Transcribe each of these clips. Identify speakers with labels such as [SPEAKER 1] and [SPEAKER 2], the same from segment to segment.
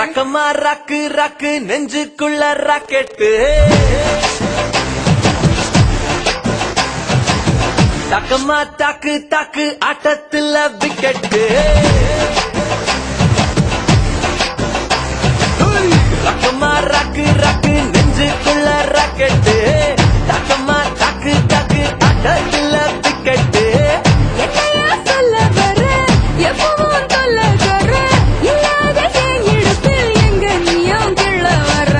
[SPEAKER 1] ரக்கமா ராக்கு ராக்கு நெஞ்சுக்குள்ள ராக்கெட்டு தக்கமா தாக்கு தாக்கு ஆட்டத்துல விக்கெட்டு ரக்கமா ராக்கு ராக்கு நெஞ்சுக்குள்ள ராக்கெட்டு தக்கமா தாக்கு தாக்கு ஆட்டத்துல விக்கெட்டு
[SPEAKER 2] என்னையா சொல்ல வர எப்பவும் சொல்ல வர இல்லாத எடுப்பில் எங்க நீயும் கிள்ள வர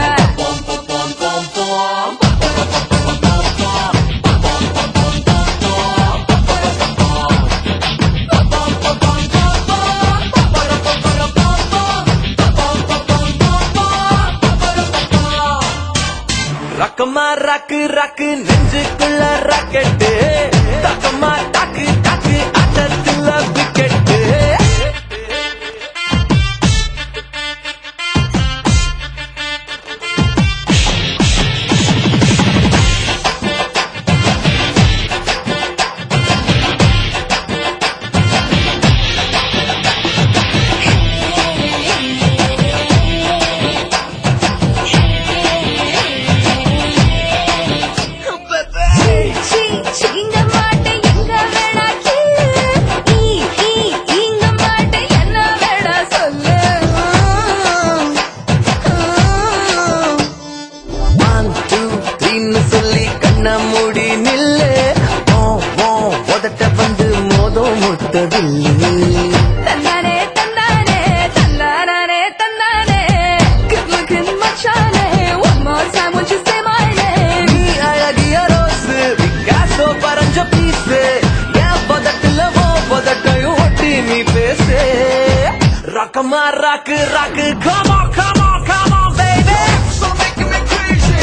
[SPEAKER 1] ரக்கமா ராக்கு ராக்கு நெஞ்சுக்குள்ள ராக்கெட்டு தக்கமா தாக்கு தாக்கு ஆட்டத்துல விக்கெட்டு
[SPEAKER 2] இங்க மாட்ட எங்க வேணா கிள்ளு இங்க மாட்ட என்ன வேணா சொல்லு
[SPEAKER 1] 1 2 3 சொல்லி கண்ண மூடி நில்லு உதட்ட வந்து மோதம் முட்டதில்லை
[SPEAKER 2] தந்தானே தந்தானே தந்தானே தந்தானே good looking மச்சானே one more time would you say my name
[SPEAKER 1] நீ அழகிய ரோஸு பிகாசோ பறஞ்ச பீஸு என் பதட்டுல பதட்டையும் ஒட்டி நீ பேசு ரக்கமா ராக்கு ராக்கு come on come on come on baby so making me crazy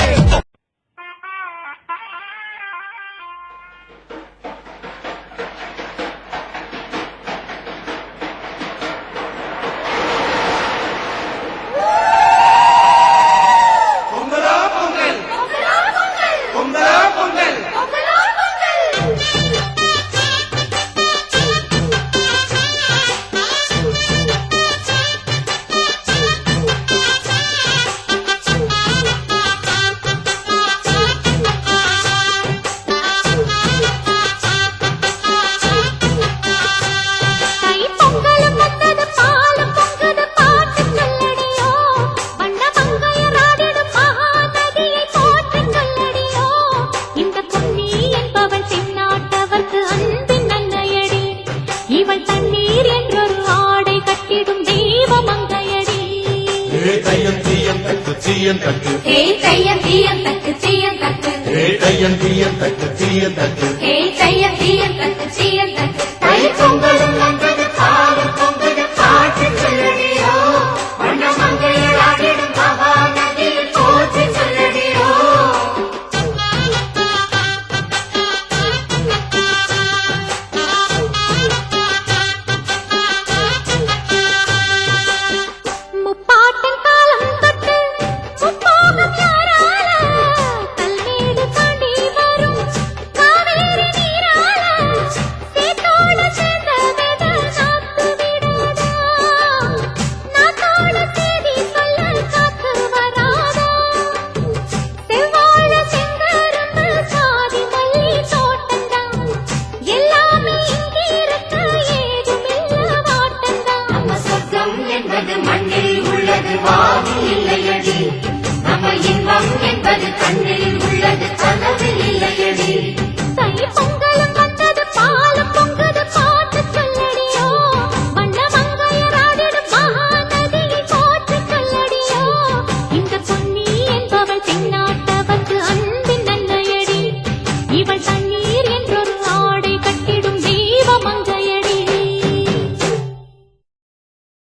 [SPEAKER 3] மண்ணில் உள்ளது வாவி இல்லையடி நம்ம இன்பம் என்பது கண்ணில்